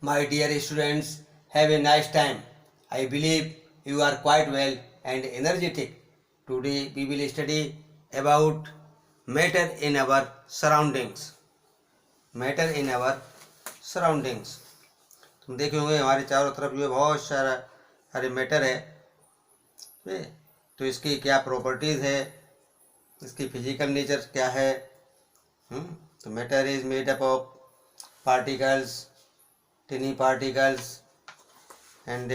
My dear students, have a nice time. I believe you are quite well and energetic. Today we will study about matter in our surroundings. Matter in our surroundings. तुम देखे होंगे हमारे चारों तरफ जो है बहुत सारा सारे मैटर है, तो इसकी क्या प्रॉपर्टीज़ है, इसकी फिजिकल नेचर क्या है। तो matter is made up of particles, tiny particles, and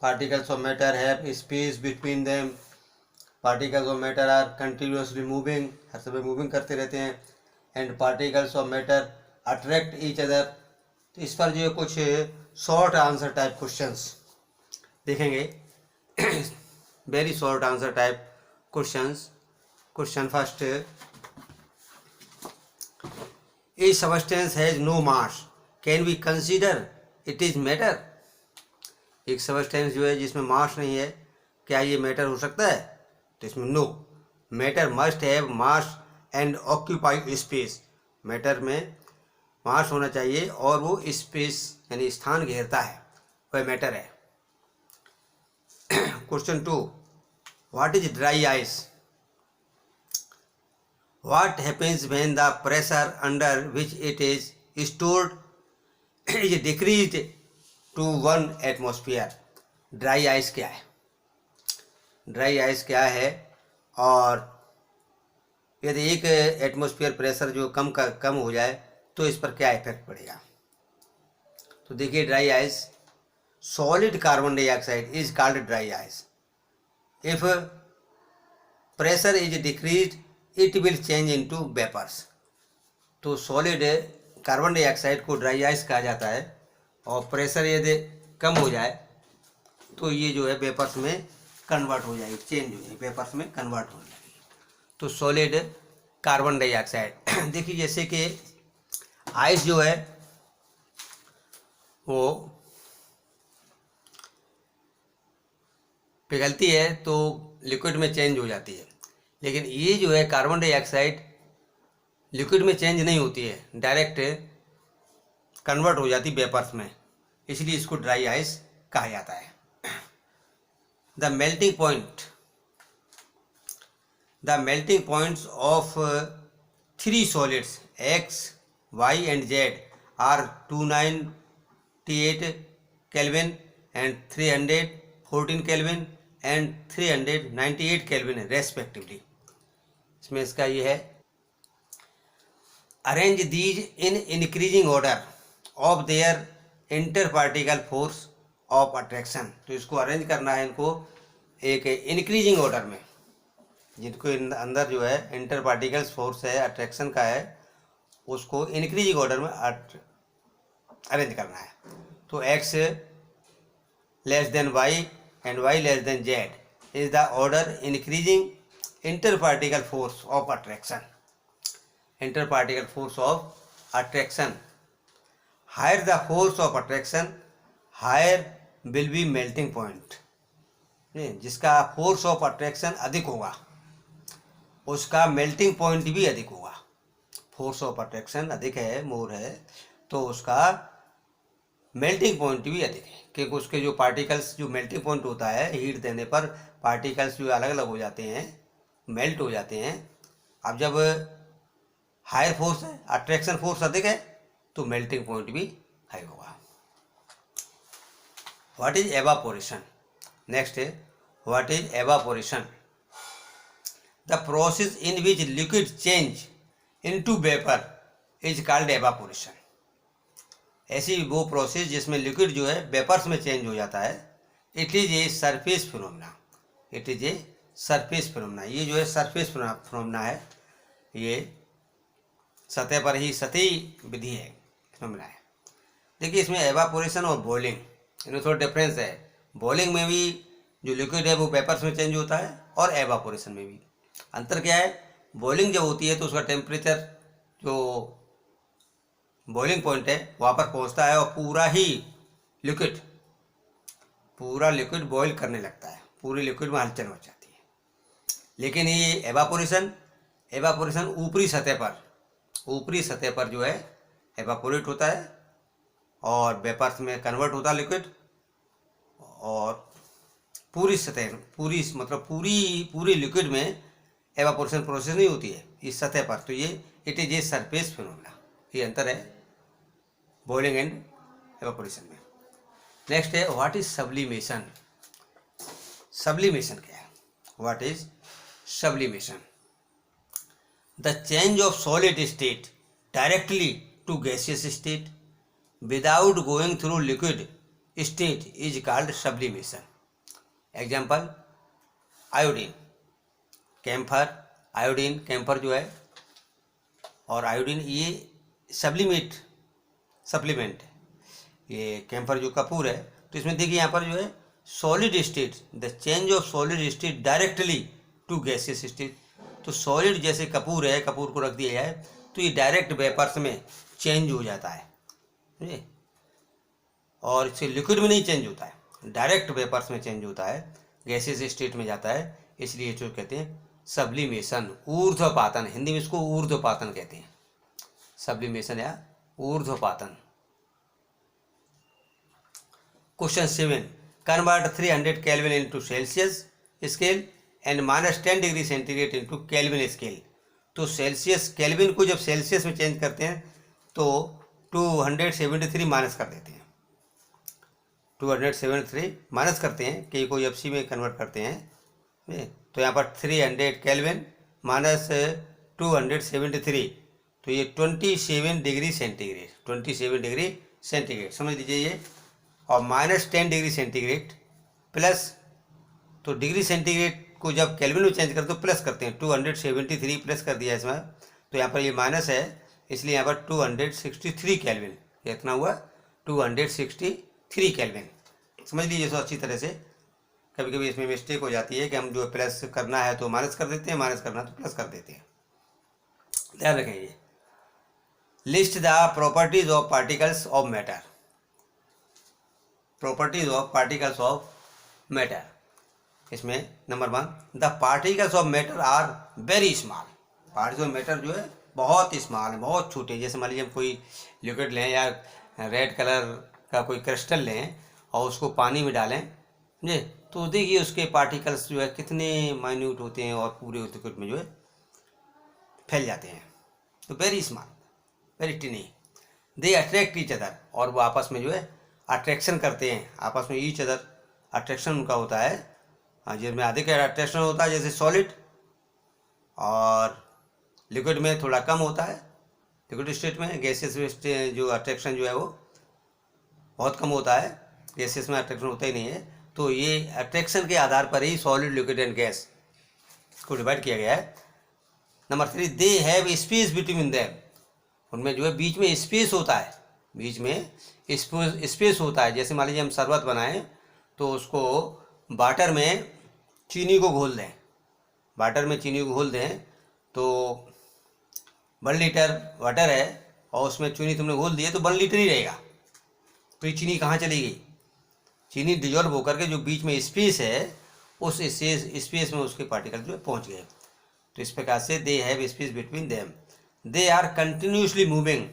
particles of matter have space between them. Particles of matter are continuously moving, हर समय मूविंग करते रहते हैं. And particles of matter attract each other. तो इस पर जो है कुछ शॉर्ट आंसर टाइप क्वेश्चंस देखेंगे. Very short answer type questions. Question first, a substance has no mass, can we consider it is matter. एक सबस्टेंस जो है जिसमें मास नहीं है, क्या ये मैटर हो सकता है? तो इसमें no. Matter must have mass and occupy space. Matter में मास होना चाहिए और वो स्पेस यानी स्थान घेरता है, वह मैटर है. Question 2, what is dry ice? What happens when the pressure under which it is stored is decreased to 1 atmosphere. Dry ice क्या है? ड्राई आइस क्या है? और यदि 1 एटमॉस्फेयर प्रेशर जो कम हो जाए तो इस पर क्या इफेक्ट पड़ेगा? तो देखिए, dry ice, solid carbon dioxide is called dry ice. If pressure is decreased it will change into vapours. तो सॉलिड कार्बन डाइऑक्साइड को ड्राई आइस कहा जाता है, और प्रेशर यदि कम हो जाए तो ये जो है वेपर्स में कन्वर्ट हो जाएगी, चेंज हो जाएगी, वेपर्स में कन्वर्ट हो जाएगी. तो सॉलिड कार्बन डाइऑक्साइड देखिए, जैसे कि आइस जो है वो पिघलती है तो लिक्विड में चेंज हो जाती है, लेकिन ये जो है कार्बन डाइऑक्साइड लिक्विड में चेंज नहीं होती है, डायरेक्ट कन्वर्ट हो जाती वेपर्स में, इसलिए इसको ड्राई आइस कहा जाता है. The melting points of 3 solids X, Y and Z are 298 kelvin and 314 kelvin and 398 kelvin respectively. इसमें इसका ये है, arrange these in increasing order of their inter particle force of attraction. तो इसको अरेंज करना है इनको एक इंक्रीजिंग ऑर्डर में, जिनको अंदर जो है इंटर पार्टिकल्स फोर्स है, अट्रैक्शन का है, उसको इंक्रीजिंग ऑर्डर में अरेंज करना है. तो x less than y and y less than z is the order increasing inter particle force of attraction. Interparticle force of attraction. Higher the force of attraction, higher will be melting point. जिसका force of attraction अधिक होगा उसका melting point भी अधिक होगा. Force of attraction अधिक है, मोर है, तो उसका मेल्टिंग पॉइंट भी अधिक है, क्योंकि उसके जो पार्टिकल्स, जो मेल्टिंग पॉइंट होता है, हीट देने पर पार्टिकल्स जो अलग अलग हो जाते हैं, मेल्ट हो जाते हैं. अब जब हायर फोर्स है, अट्रैक्शन फोर्स अधिक है, तो मेल्टिंग पॉइंट भी हाई होगा. What is evaporation? नेक्स्ट है, what is evaporation? The process in which liquid change into vapour is called evaporation. ऐसी वो प्रोसेस जिसमें लिक्विड जो है वेपर्स में चेंज हो जाता है. It is a surface phenomena. It is a surface phenomena. ये जो है सरफेस फिनोमेना है, ये सतह पर ही सतही विधि है, इसमें मिला है. देखिए, इसमें एवापोरेशन और बॉइलिंग, इनमें थोड़ा डिफरेंस है. बॉइलिंग में भी जो लिक्विड है वो वेपर्स में चेंज होता है, और एवापोरेशन में भी अंतर क्या है? बॉइलिंग जब होती है तो उसका टेम्परेचर, जो बॉइलिंग पॉइंट है, वहाँ पर पहुँचता है और पूरा लिक्विड बॉइल करने लगता है, पूरी लिक्विड में हलचल मच जाती है. लेकिन ये एवापोरेशन ऊपरी सतह पर जो है एवापोरेट होता है, और वेपर्स में कन्वर्ट होता है लिक्विड, और पूरी सतह मतलब पूरी लिक्विड में एवापोरेशन प्रोसेस नहीं होती है इस सतह पर, तो ये it is a surface phenomena. ये अंतर है बॉइलिंग एंड एवापोरेशन में। नेक्स्ट है व्हाट इज सब्लिमेशन। सब्लिमेशन क्या है? What is sublimation? The change of solid state directly to gaseous state without going through liquid state is called sublimation. Example iodine, camphor, iodine, camphor जो है और iodine ये supplement है। ये camphor जो कपूर है, तो इसमें देखिए यहाँ पर जो है solid state, the change of solid state directly to gaseous state. तो सॉलिड जैसे कपूर है, कपूर को रख दिया जाए तो ये डायरेक्ट वेपर्स में चेंज हो जाता है, समझे, और इससे लिक्विड में नहीं चेंज होता है, डायरेक्ट वेपर्स में चेंज होता है, गैसियस स्टेट में जाता है, इसलिए जो कहते हैं सब्लिमेशन, ऊर्ध्वपातन। हिंदी में इसको ऊर्ध्वपातन कहते हैं, सब्लिमेशन या ऊर्ध्वपातन। Question 7, convert 300 kelvin into Celsius scale and -10 degree centigrade into kelvin scale. तो सेल्सियस, केल्विन को जब सेल्सियस में चेंज करते हैं तो 273 माइनस कर देते हैं, 273 माइनस करते हैं कि कोई एफसी में कन्वर्ट करते हैं, तो यहाँ पर 300 केल्विन माइनस 273, तो ये 27 डिग्री सेंटीग्रेड, 27 डिग्री सेंटीग्रेड समझ लीजिए ये, और -10 डिग्री सेंटीग्रेड प्लस, तो डिग्री सेंटीग्रेड को जब केल्विन में चेंज करते तो प्लस करते हैं, 273 प्लस कर दिया इसमें, तो यहाँ पर ये माइनस है, इसलिए यहाँ पर 263 केल्विन, इतना हुआ 263 केल्विन। समझ लीजिए इसको अच्छी तरह से। कभी कभी इसमें मिस्टेक हो जाती है कि हम जो प्लस करना है तो माइनस कर देते हैं, माइनस करना तो प्लस कर देते हैं, ध्यान रखें ये। List the properties of particles of matter. Properties of particles of matter, इसमें number 1, the particles of matter are very small. Particles of matter जो है बहुत स्मॉल है, बहुत छोटे। जैसे मान लीजिए हम कोई लिक्विड लें या रेड कलर का कोई क्रिस्टल लें और उसको पानी में डालें, समझे, तो देखिए उसके पार्टिकल्स जो है कितने माइन्यूट होते हैं और पूरे लिक्विड में जो है फैल जाते हैं। तो very small, very टिनी। They attract each other, और वो आपस में जो है अट्रैक्शन करते हैं, आपस में ईच अदर अट्रैक्शन उनका होता है, जिसमें अधिक अट्रैक्शन होता है जैसे सॉलिड, और लिक्विड में थोड़ा कम होता है, लिक्विड स्टेट में। गैसेस जो अट्रैक्शन जो है वो बहुत कम होता है, गैसेस में अट्रैक्शन होता ही नहीं है। तो ये अट्रैक्शन के आधार पर ही सॉलिड, लिक्विड एंड गैस को डिवाइड किया गया है। Number 3, they have space between them. उनमें जो है बीच में स्पेस होता है, बीच में स्पेस होता है। जैसे मान लीजिए हम शरबत बनाएं तो उसको वाटर में चीनी को घोल दें, वाटर में चीनी को घोल दें, तो 1 लीटर वाटर है और उसमें चीनी तुमने घोल दी है तो 1 लीटर ही रहेगा। तो ये चीनी कहाँ चली गई? चीनी डिजॉल्व होकर के जो बीच में स्पेस है उस स्पेस में उसके पार्टिकल जो है पहुँच गए। तो इस प्रकार से they have space between them, they are continuously moving,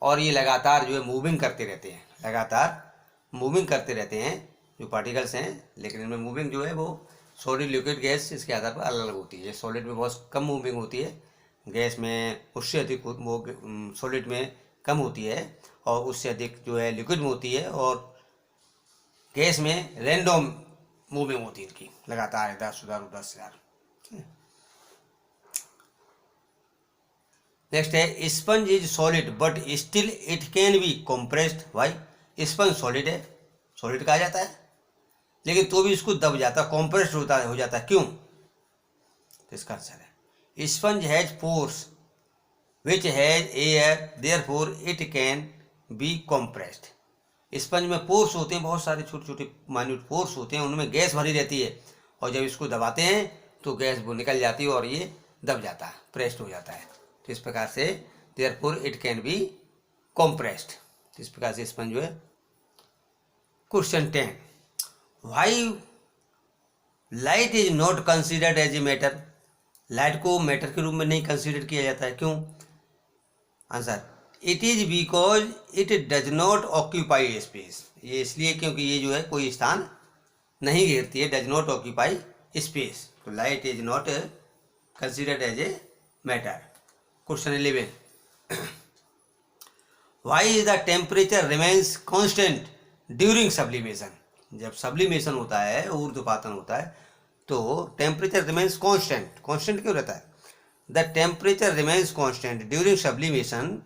और ये लगातार जो है मूविंग करते रहते हैं, लगातार मूविंग करते रहते हैं जो पार्टिकल्स हैं। लेकिन इनमें मूविंग जो है वो सॉलिड, लिक्विड, गैस इसके आधार पर अलग अलग होती है। सॉलिड में बहुत कम मूविंग होती है, गैस में उससे अधिक, सॉलिड में कम होती है, और उससे अधिक जो है लिक्विड में होती है, और गैस में रैंडम मूविंग होती है इनकी, लगातार इधर सुधार उधर सुधार। नेक्स्ट है sponge is solid but still it can be compressed. भाई स्पंज सॉलिड है, सॉलिड कहा जाता है, लेकिन तो भी इसको दब जाता है, कंप्रेस्ड हो जाता है, क्यों? तो इसका आंसर है sponge has pores which has air therefore it can be compressed. Sponge में पोर्स होते हैं, बहुत सारे छोटे छोटे माइन्यूट पोर्स होते हैं, उनमें गैस भरी रहती है, और जब इसको दबाते हैं तो गैस वो निकल जाती है और ये दब जाता है, प्रेस्ड हो जाता है। तो इस प्रकार से therefore it can be compressed. तो इस प्रकार से स्पंज जो है। Question 10, why light is not considered as a matter. Light को मैटर के रूप में नहीं कंसिडर किया जाता है, क्यों? Answer, it is because it does not occupy space, ये इसलिए क्योंकि ये जो है कोई स्थान नहीं घेरती है, डज नॉट ऑक्यूपाई स्पेस, तो light is not considered as a matter. Question 11, why is the temperature remains constant during sublimation, जब सब्लिमेशन होता है, ऊर्ध्वपातन होता है, तो टेम्परेचर रिमेन्स कॉन्स्टेंट, कॉन्स्टेंट क्यों रहता है? The temperature remains constant during sublimation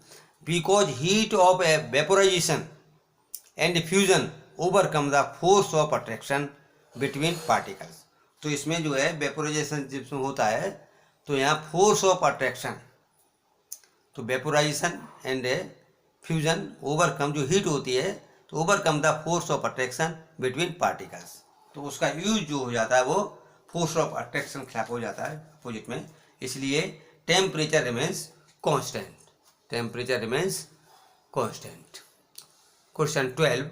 because heat of vaporisation and fusion overcome the force of attraction between particles. तो इसमें जो है वेपोराइजेशन जिसमें होता है, तो यहाँ फोर्स ऑफ अट्रैक्शन, तो वेपोराइजेशन एंड फ्यूजन ओवरकम, जो हीट होती है तो overcome the force of attraction between particles, तो उसका यूज जो हो जाता है वो फोर्स ऑफ अट्रैक्शन खिलाफ हो जाता है अपोजिट में, इसलिए temperature remains constant, temperature remains constant. Question 12,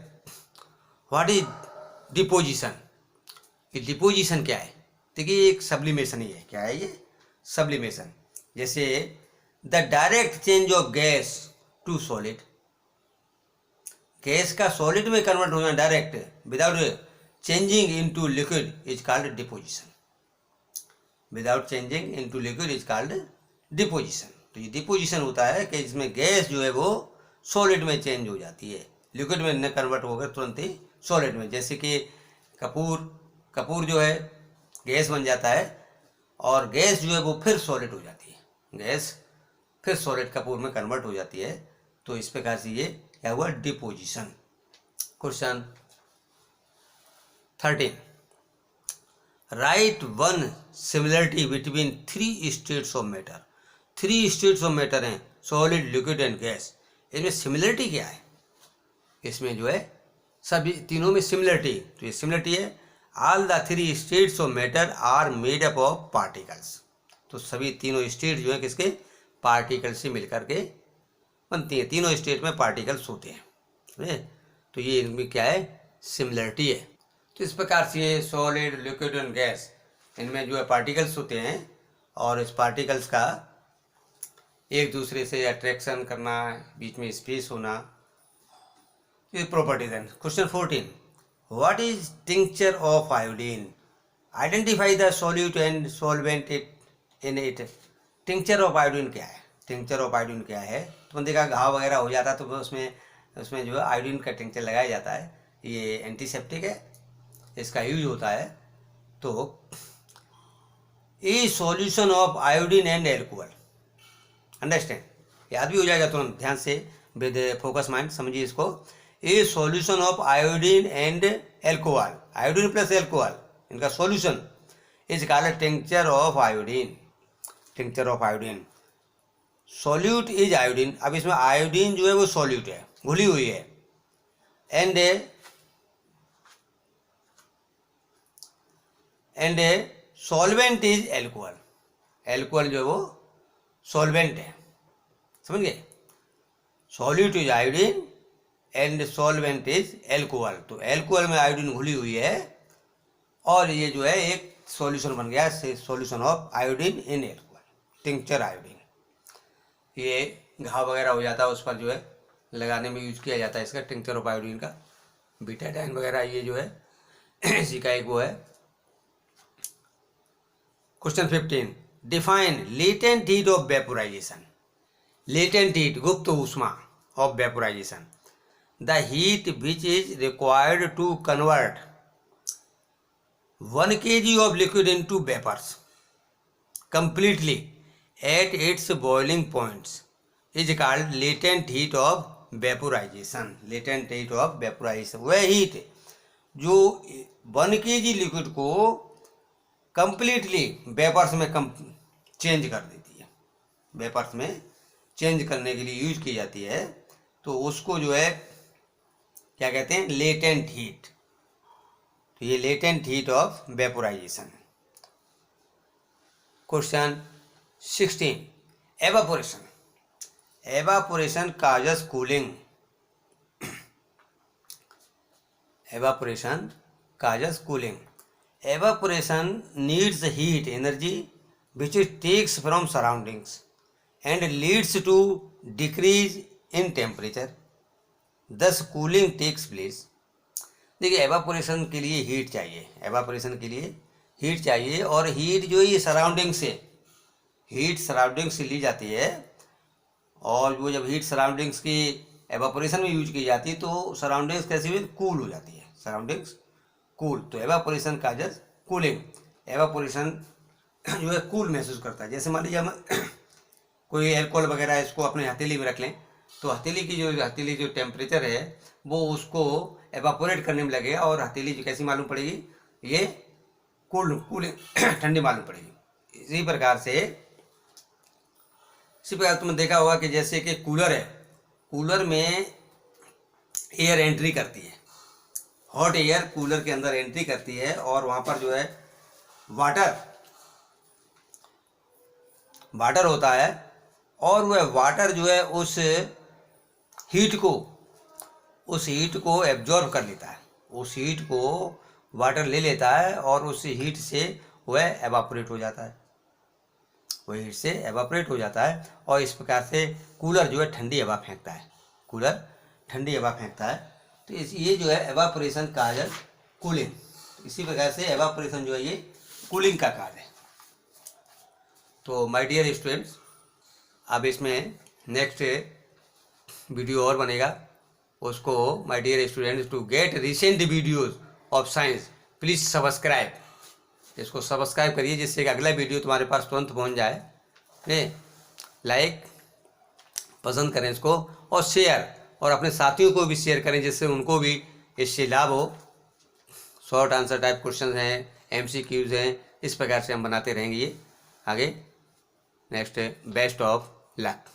what is deposition, ये डिपोजिशन क्या है? देखिए एक सब्लिमेशन ही है, क्या है ये? सब्लिमेशन। जैसे the direct change of gas to solid, gas का सॉलिड में कन्वर्ट होना direct without changing into liquid is called deposition, without changing into liquid is called deposition. तो ये डिपोजिशन होता है कि इसमें गैस जो है वो सॉलिड में चेंज हो जाती है, लिक्विड में न कन्वर्ट होकर तुरंत ही सॉलिड में, जैसे कि कपूर जो है गैस बन जाता है और गैस जो है वो फिर सॉलिड हो जाती है, गैस फिर सॉलिड कपूर में कन्वर्ट हो जाती है, तो इस प्रकार से ये क्या हुआ? Deposition. Question 13, right one similarity between 3 states of matter, 3 states of matter हैं, सॉलिड, लिक्विड एंड गैस, इसमें सिमिलरिटी क्या है? इसमें जो है सभी तीनों में सिमिलरिटी, तो ये सिमिलरिटी है, all the 3 states of matter are made up of particles, तो सभी तीनों स्टेट जो है किसके? पार्टिकल से मिलकर के बनती है, तीनों स्टेट में पार्टिकल्स होते हैं, तो ये इनमें क्या है? सिमिलरिटी है। तो इस प्रकार से ये सॉलिड, लिक्विड एंड गैस, इनमें जो है पार्टिकल्स होते हैं और इस पार्टिकल्स का एक दूसरे से अट्रैक्शन करना, बीच में स्पेस होना, ये प्रॉपर्टीज हैं। Question 14, what is tincture of iodine, identify the solute and solvent in it. Tincture of iodine क्या है? टिंक्चर ऑफ आयोडीन क्या है? तो देखा घाव वगैरह हो जाता है तो उसमें जो है आयोडीन का टिंक्चर लगाया जाता है, ये एंटीसेप्टिक है, इसका यूज होता है। तो ए solution of iodine and alcohol, understand, याद भी हो जाएगा तुरंत, ध्यान से विद फोकस माइंड समझिए इसको। A solution of iodine and alcohol, iodine plus alcohol, इनका solution is called tincture of iodine, tincture of iodine. Solute is iodine, अब इसमें आयोडीन जो है वो सॉल्यूट है, घुली हुई है, and solvent is alcohol, alcohol जो है वो सॉल्वेंट है, समझ गए? Solute is iodine and solvent is alcohol, तो एल्कोहल में आयोडीन घुली हुई है और ये जो है एक सॉल्यूशन बन गया, solution of iodine in alcohol, tincture iodine. ये घाव वगैरह हो जाता है उस पर जो है लगाने में यूज किया जाता है इसका, टिंक्चर ऑफ आयोडीन का, बीटाडाइन वगैरह ये जो है इसी का एक वो है। Question 15, define latent heat of vaporisation, latent heat गुप्त ऊष्मा of vaporisation, the heat which is required to convert 1 kg of liquid into vapors completely at its boiling points is called latent heat of vaporization, latent heat of vaporization, वह heat जो 1 kg liquid को completely vapours में change कर देती है, vapours में change करने के लिए यूज की जाती है, तो उसको जो है क्या कहते हैं? Latent heat. तो ये latent heat of vaporisation. Question 16, evaporation, evaporation causes cooling, evaporation causes cooling. Evaporation needs heat energy which it takes from surroundings and leads to decrease in temperature दस कूलिंग टेक्स प्लेस। देखिए evaporation के लिए heat चाहिए, evaporation के लिए heat चाहिए, और heat जो ये सराउंडिंग से, हीट सराउंडिंग से ली जाती है, और वो जब हीट सराउंडिंग्स की एवापोरेशन में यूज की जाती है तो सराउंडिंग्स कैसी हुई, कूल हो जाती है, सराउंडिंग्स कूल। तो एवापोरेशन का जस्ट कूलिंग, एवापोरेशन जो है कूल महसूस करता है। जैसे मान लीजिए हम कोई एल्कोहल वगैरह इसको अपने हथेली में रख लें, तो हथेली जो टेम्परेचर है वो उसको एवापोरेट करने में लगेगा, और हथेली जो कैसी मालूम पड़ेगी, ये कूल ठंडी मालूम पड़ेगी। इसी प्रकार तुमने देखा होगा कि जैसे कि कूलर है, कूलर में एयर एंट्री करती है, हॉट एयर कूलर के अंदर एंट्री करती है, और वहाँ पर जो है वाटर होता है, और वह वाटर जो है उस हीट को एब्जॉर्ब कर लेता है, उस हीट को वाटर ले लेता है, और उस हीट से वह एवापोरेट हो जाता है, वह हीट से एवापोरेट हो जाता है। और इस प्रकार से कूलर जो है ठंडी हवा फेंकता है, कूलर ठंडी हवा फेंकता है। तो ये जो है एवापोरेशन का है कूलिंग। इसी प्रकार से एवापोरेशन जो है ये कूलिंग का कार्य है। तो माय डियर स्टूडेंट्स, अब इसमें नेक्स्ट वीडियो और बनेगा, उसको my dear students to get recent videos of science please subscribe, इसको सब्सक्राइब करिए जिससे कि अगला वीडियो तुम्हारे पास तुरंत पहुंच जाए। लाइक पसंद करें इसको, और शेयर, और अपने साथियों को भी शेयर करें जिससे उनको भी इससे लाभ हो। शॉर्ट आंसर टाइप क्वेश्चन हैं, MCQs हैं, इस प्रकार से हम बनाते रहेंगे ये आगे। Next, best of luck.